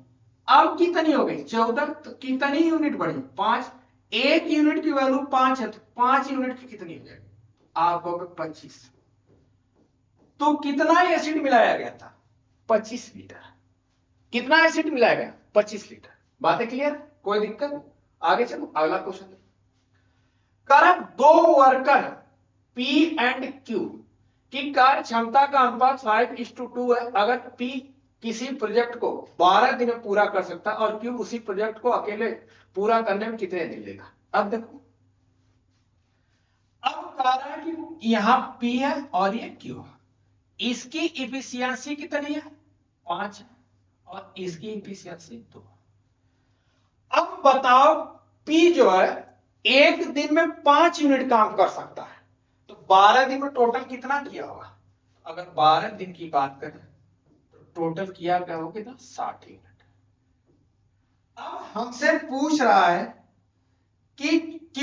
अब कितनी हो गई 14, तो कितनी यूनिट बढ़ी 5। एक यूनिट की वैल्यू 5 है, तो 5 यूनिट की कितनी हो जाएगी, आप कहोगे 25। तो कितना एसिड मिलाया गया था, 25 लीटर। कितना एसिड मिलाया गया, 25 लीटर। बातें क्लियर, कोई दिक्कत? आगे चलो अगला क्वेश्चन। कारण 2 वर्कर P एंड Q की कार्य क्षमता का अनुपात 5:2 है। अगर P किसी प्रोजेक्ट को 12 दिन में पूरा कर सकता है और Q उसी प्रोजेक्ट को अकेले पूरा करने में कितने दिन लेगा। अब देखो, अब कह रहा है कि यहां P है और ये Q है, इसकी इफिशियंसी कितनी है 5 है और इसकी इफिशियंसी 2। अब बताओ P जो है एक दिन में 5 यूनिट काम कर सकता है, तो 12 दिन में टोटल कितना किया होगा। अगर 12 दिन की बात करें तो टोटल किया क्या होगा कितना 60 यूनिट। अब हमसे पूछ रहा है कि Q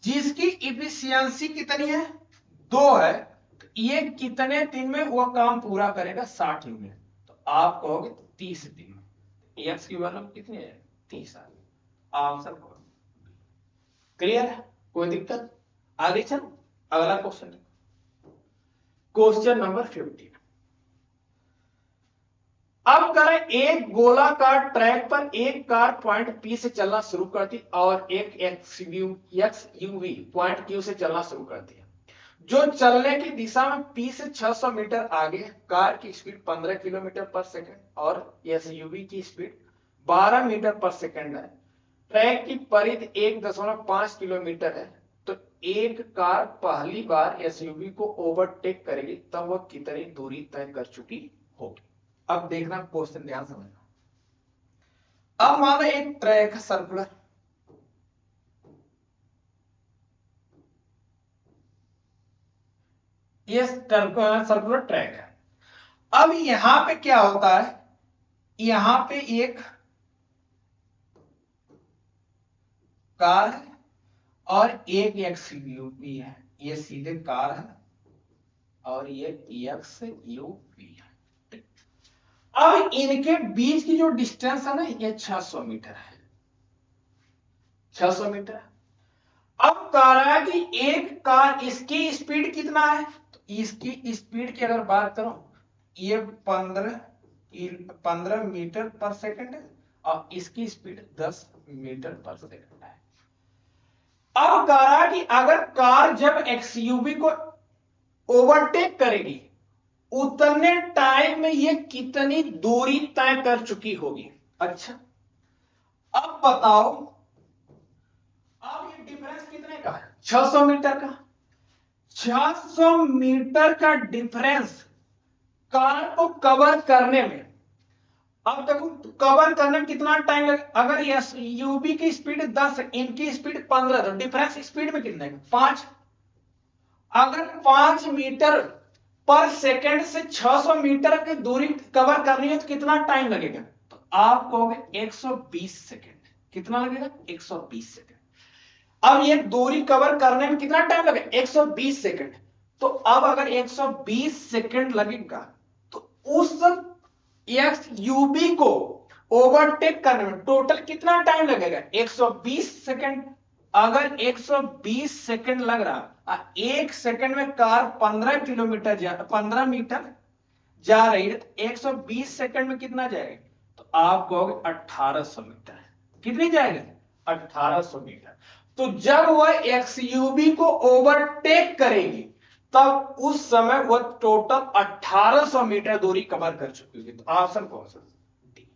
जिसकी इफिशियंसी कितनी है 2 है, तो ये कितने दिन में वो काम पूरा करेगा 60 यूनिट। तो आप कहोगे 30 दिन में। एक्स की वैल्यू कितनी है 30 आंसर। क्लियर है, कोई दिक्कत? आगे चलो अगला क्वेश्चन, क्वेश्चन नंबर 15। अब करें एक गोलाकार ट्रैक पर एक कार पॉइंट P से चलना शुरू करती और एक XUV पॉइंट Q से चलना शुरू करती है। जो चलने की दिशा में P से 600 मीटर आगे, कार की स्पीड 15 किलोमीटर पर सेकंड और SUV की स्पीड 12 मीटर पर सेकंड है। ट्रैक की परिधि 1.5 किलोमीटर है। तो एक कार पहली बार एसयूवी को ओवरटेक करेगी तब वह कितनी दूरी तय कर चुकी होगी। अब देखना क्वेश्चन ध्यान समझना। अब मान लो एक ट्रैक सर्कुलर, ये सर्कुलर ट्रैक है। अब यहां पे क्या होता है, यहां पे एक कार है और एक एक्सयूवी है। ये सीधे कार है और ये एक्सयूवी है। अब इनके बीच की जो डिस्टेंस है ना ये 600 मीटर है, 600 मीटर। अब कह रहा है कि एक कार, इसकी स्पीड कितना है, तो इसकी स्पीड की अगर बात करो ये 15 मीटर पर सेकंड है और इसकी स्पीड 10 मीटर पर सेकंड है। अब कह रहा है कि अगर कार जब एक्सयूवी को ओवरटेक करेगी उतने टाइम में ये कितनी दूरी तय कर चुकी होगी। अच्छा, अब बताओ, अब ये डिफरेंस कितने का है? 600 मीटर का। 600 मीटर का डिफरेंस कार को कवर करने में, अब देखो कवर करने में कितना टाइम लगे। अगर यस यूबी की स्पीड 10 है, इनकी स्पीड 15, तो डिफरेंस स्पीड में कितना है? 5। अगर 5 मीटर पर सेकंड से 600 मीटर की दूरी कवर करनी है तो कितना टाइम लगेगा? तो आप कहोगे 120 सेकंड। कितना लगेगा? 120 सेकंड। अब ये दूरी कवर करने में कितना टाइम लगेगा? 120 सेकंड। तो अब अगर 120 सेकंड लगेगा तो उस एक्स यूबी को ओवरटेक करने में टोटल कितना टाइम लगेगा? 120 सेकंड। अगर 120 सेकंड लग रहा, एक सेकंड में कार 15 मीटर जा रही है, तो 120 सेकंड में कितना जाएगा? तो आप कहोगे 1800 मीटर। कितनी जाएगा? 1800 मीटर। तो जब वह एक्सयूवी को ओवरटेक करेगी तब उस समय वह टोटल 1800 मीटर दूरी कवर कर चुकी होगी। तो ऑप्शन कौन सा? डी।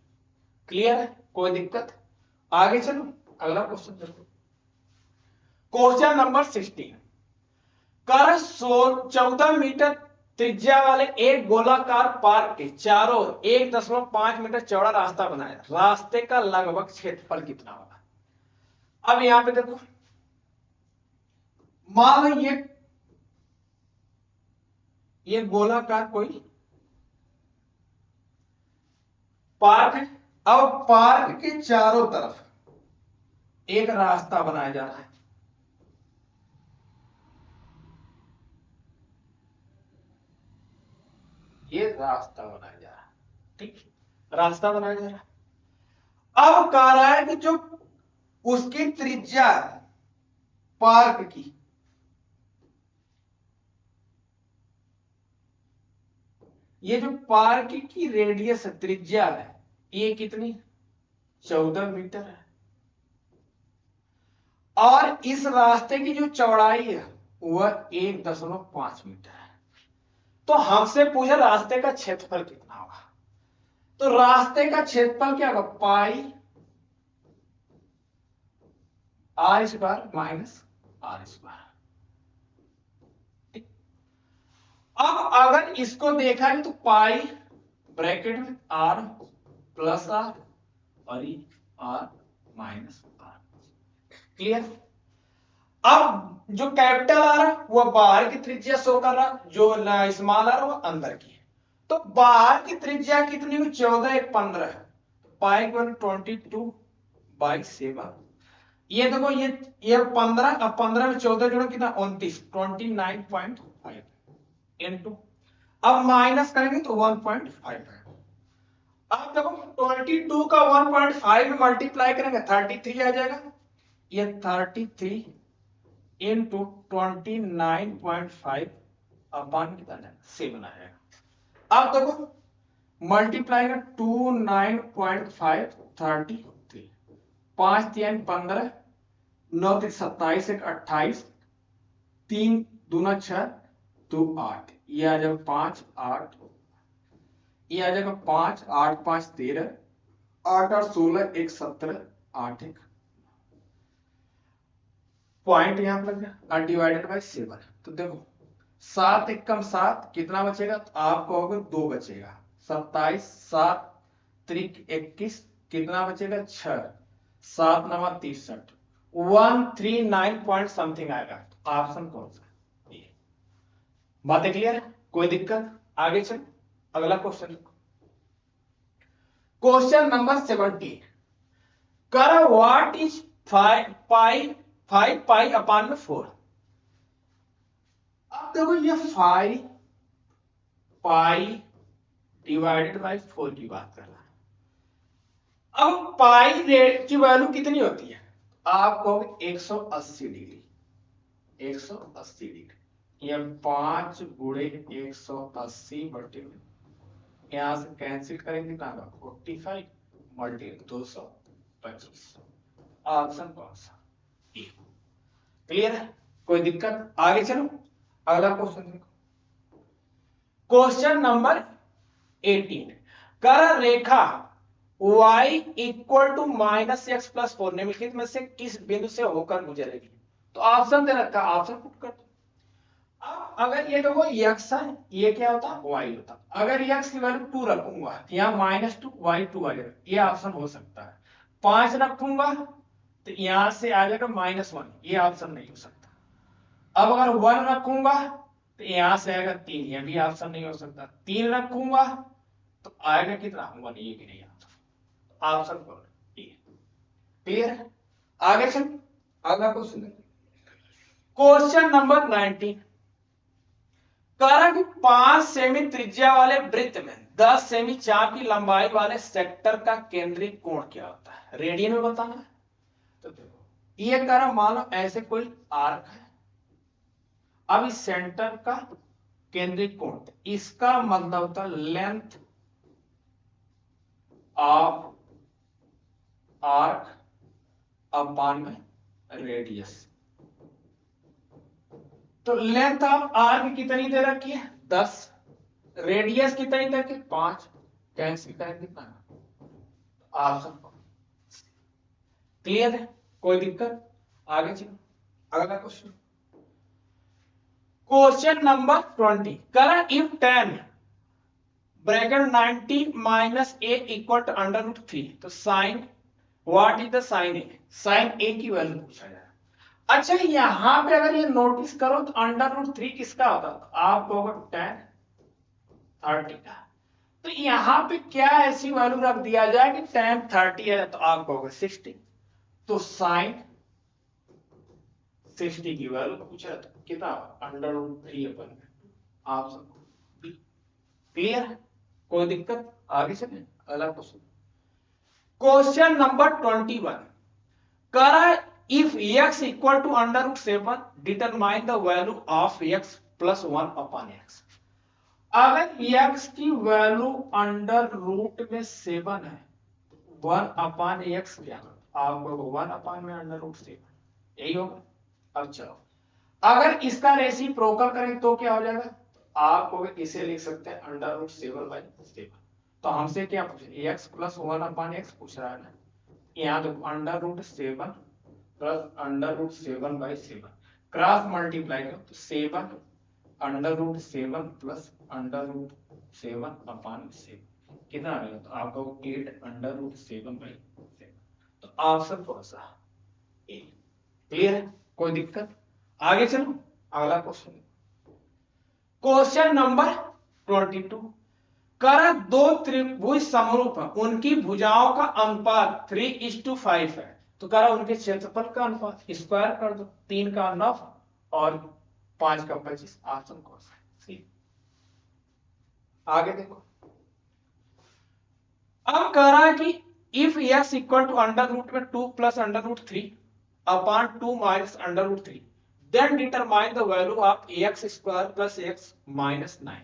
क्लियर है? कोई दिक्कत? आगे चलो, अगला क्वेश्चन देखो। Question number 16। कर 14 मीटर त्रिज्या वाले एक गोलाकार पार्क के चारों 1.5 मीटर चौड़ा रास्ता बनाया। रास्ते का लगभग क्षेत्रफल कितना होगा? अब यहां पे देखो, मान लो ये गोलाकार कोई पार्क है। अब पार्क के चारों तरफ एक रास्ता बनाया जा रहा है। ये रास्ता बनाया जा रहा है, ठीक, रास्ता बनाया जा रहा है। अब कह रहा है कि जो उसकी त्रिज्या पार्क की, ये जो पार्क की रेडियस है, त्रिज्या है, ये कितनी? 14 मीटर है। और इस रास्ते की जो चौड़ाई है वह 1.5 मीटर है। तो हमसे पूछा रास्ते का क्षेत्रफल कितना होगा। तो रास्ते का क्षेत्रफल क्या होगा? Pi r square minus r square. अब अगर इसको देखा है तो पाई ब्रैकेट में आर प्लस आर और ये आर माइनस आर। क्लियर? अब जो कैपिटल आर है वह बाहर की त्रिज्या शो कर रहा, जो स्मॉल आर वह अंदर की है। तो बाहर की त्रिज्या कितनी हुई? 14 एक 15 है। पाई को 22/7। ये देखो, ये 15, अब 15 में 14 जोड़ो कितना? 29, 29.5 इनटू, अब माइनस करेंगे तो 1.5 है। अब देखो 22 का 1.5 में मल्टीप्लाई करेंगे 33 आ जाएगा। ये 33 इंटू 29.5 अपॉन कितना? 7 आ जाएगा। अब देखो मल्टीप्लाई का 29.5 33, 5 3 15, 9 3 27 1 28, 3 दूना 6 2 8, ये आ जाएगा 5 8, ये आ जाएगा 5 8 5 13, 8 8 16 1 17 8 1, पॉइंट यहां पर लग गया, डिवाइडेड बाय 7। तो देखो 7 1 कम 7, कितना बचेगा? तो आप कहोगे 2 बचेगा। 27 7 त्रिक 21, कितना बचेगा? 6, 7 9 63, 139 पॉइंट समथिंग आएगा। ऑप्शन कौन सा? ये बातें क्लियर है? कोई दिक्कत? आगे चल, अगला क्वेश्चन। Question number 17। कर व्हाट इज 5 पाई अपॉन में 4। अब देखो ये 5 पाई डिवाइडेड बाय 4 की बात कर रहा है। अब पाई रेट की वैल्यू कितनी होती है? आप कहोगे 180 डिग्री। 180 डिग्री, ये 5 गुणे 180 बटे, यहां से कैंसिल करेंगे कितना? 45 मल्टी 225। ऑप्शन कौन सा? क्लियर है? कोई दिक्कत? आगे चलो, अगला क्वेश्चन देखो। Question number 18। कर रेखा y equal to minus x plus 4 निम्नलिखित में से किस बिंदु से होकर गुजरेगी। तो ऑप्शन दे रखा है, ऑप्शन पुट कर दो। अब अगर ये देखो x है, ये क्या होता है y होता। अगर x की वैल्यू 2 रखूंगा यहाँ -2 y2 आ जाएगा, ये ऑप्शन हो सकता है। 5 रखूंगा तो यहां से आ जाएगा -1, ये ऑप्शन नहीं हो सकता। अब अगर 1 रखूंगा तो यहां से आएगा 3, ये भी ऑप्शन नहीं हो सकता। 3 रखूंगा तो आएगा कितना 1, ये भी नहीं आता। ऑप्शन क्लियर है। आगे चल, अगला क्वेश्चन। क्वेश्चन नंबर 19, कि 5 सेमी त्रिज्या वाले वृत्त में 10 सेमी चाप की लंबाई वाले सेक्टर का केंद्रीय कोण क्या होता है, रेडियन में बताना है। तो देखो ये मान लो ऐसे कोई आर्क है, अब इस सेंटर का केंद्रीय कोण, इसका मतलब होता है लेंथ ऑफ आर्क अपॉन में रेडियस। तो लेंथ ऑफ आर्क कितनी दे रखी है 10, रेडियस कितनी दे रखी 5, कैंसिल करें कितना ऑप्शन क्लियर है, कोई दिक्कत। आगे चलो अगला क्वेश्चन। क्वेश्चन नंबर 20, करें if 10 bracket 90 minus A equal to √3, तो sine what is the sine A, sine A की वैल्यू पूछा जाए। अच्छा यहां पे अगर ये नोटिस करो तो √3 किसका होता है, आप कहोगे 10 30 का। तो यहां पे क्या ऐसी वैल्यू रख दिया जाए कि 10 30 है, तो आप कहोगे 60। तो साइन 60 की वैल्यू पूछा तो कितना √3 ऑप्शन क्लियर है, कोई दिक्कत। आगे चले अगला क्वेश्चन। क्वेश्चन नंबर 21, करा if x equal to √7 determine the value of x plus 1 upon x। अगर x की वैल्यू √7 है, 1 अपॉन x क्या, आपको 1 अपॉन में √7 यही होगा। अब चलो अगर इसका रेसिप्रोकल करें तो क्या हो जाएगा, आपको इसे लिख सकते हैं √7/7। तो हमसे क्या पूछ रहे, x प्लस 1 अपॉन x पूछ रहा है ना, यहाँ तो √7 प्लस √7/7 क्रॉस मल्टीप्लाई करो तो 7 √7 प्लस √7 अपॉन 7 कितना आ गया, तो आपको 8 √7/7। तो ऑप्शन कौन सा ए, क्लियर है, कोई दिक्कत। आगे चलो अगला क्वेश्चन। क्वेश्चन नंबर 22, कर दो त्रिभुज समरूप है, उनकी भुजाओं का अनुपात 3:5 है, तो करा उनके क्षेत्रफल का अनुपात स्क्वायर कर दो, 3 का 9 और 5 का 25। ऑप्शन कौन सा है, आगे देखो। अब कह रहा है कि if x equal to √2 plus √3 upon 2 minus √3 then determine the value of x square plus x minus 9।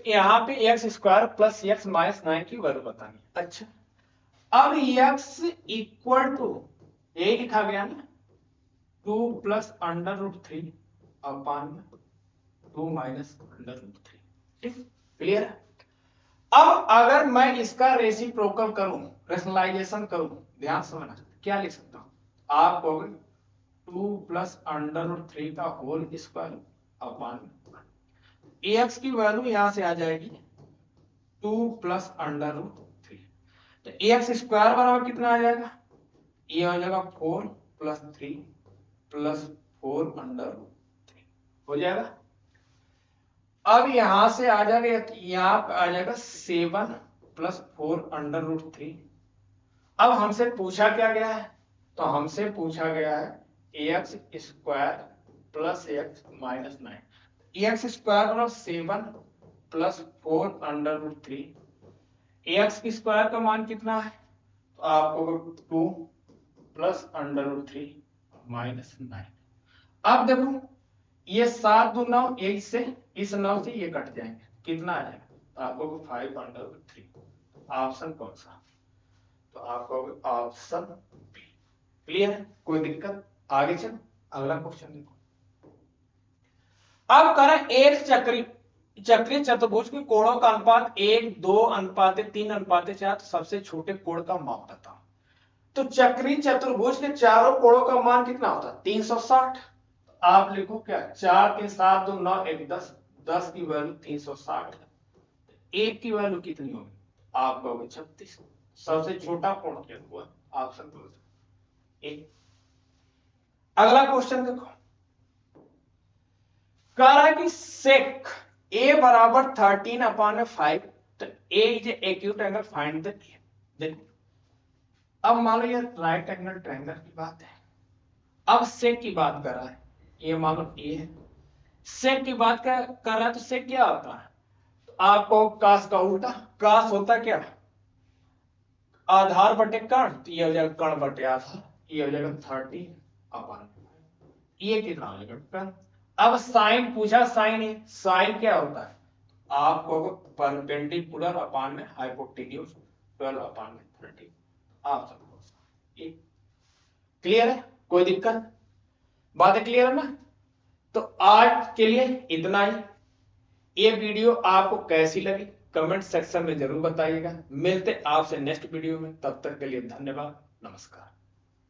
यहाँ पे x square plus x minus 9 की वैल्यू बतानी है। अच्छा अब एक्स इक्वल टू यही लिखा गया ना 2 प्लस √3 अपॉन 2 माइनस √3, ठीक क्लियर है। अब अगर मैं इसका रेसिप्रोकल करूं, रेशनलाइजेशन करूं, ध्यान समझना, क्या लिख सकता हूं, आप कहोगे 2 प्लस √3 का होल स्क्वायर अपॉन एक्स की वैल्यू यहां से आ जाएगी 2 प्लस √3, तो एक्स स्क्वायर बराबर कितना आ जाएगा, ये हो जाएगा 4 प्लस 3 प्लस 4 √3 हो जाएगा। अब यहां से आ जाएगा, यहां पे आ जाएगा 7 प्लस 4 √3। अब हमसे पूछा क्या गया है, तो हमसे पूछा गया है x square plus x minus 9, x square बराबर 7 प्लस 4 √3, एक्स की स्क्वायर का मान कितना है, तो आपको 2 प्लस √3 माइनस 9। अब देखो ये 7 2 9, एक से इस 9 से ये कट जाएंगे, कितना आ जाएगा, तो आपको 5 √3। ऑप्शन कौन सा, तो आप कहोगे ऑप्शन बी। क्लियर है, कोई दिक्कत? आगे चलो अगला क्वेश्चन देखो। अब करें एक चक्रीय चतुर्भुज के कोणों का अनुपात 1, 2 अनुपात 3 अनुपात 4, तो सबसे छोटे कोण का मान बताओ। तो चक्रीय चतुर्भुज के चारों कोणों का मान कितना होता है? 360। आप लिखो क्या, 4 3 7 2 9 1 10, 10 की वैल्यू 360 है। एक की वैल्यू कितनी होगी? आप कहोगे 36। सबसे छोटा कोण क्या हुआ? ऑप्शन एक। अगला क्वेश्चन देखो, कह रहा है कि सेक ए बराबर 13/5, तो A is acute angle, find the. देखो अब मान लो ये राइट एंगल ट्रायंगल की बात है। अब सेक की बात कर रहा है, ये मान लो ए है, सेक की बात कर रहा है, तो सेक क्या होता है? तो आपको कास का उल्टा, कास होता क्या? आधार बटे कर्ण, तो ये हो जाएगा कर्ण बटे आधार, ये हो जाएगा 13/5। ये कितना हो जाएगा? अब साइन पूछा, साइन है, साइन क्या होता है? आपको परपेंडिकुलर अपान में हाइपोटेन्यूज 12/30। आप सबको क्लियर है, कोई दिक्कत? बातें क्लियर है ना? तो आज के लिए इतना ही। ये वीडियो आपको कैसी लगी कमेंट सेक्शन में जरूर बताइएगा। मिलते आपसे नेक्स्ट वीडियो में, तब तक के लिए धन्यवाद, नमस्कार।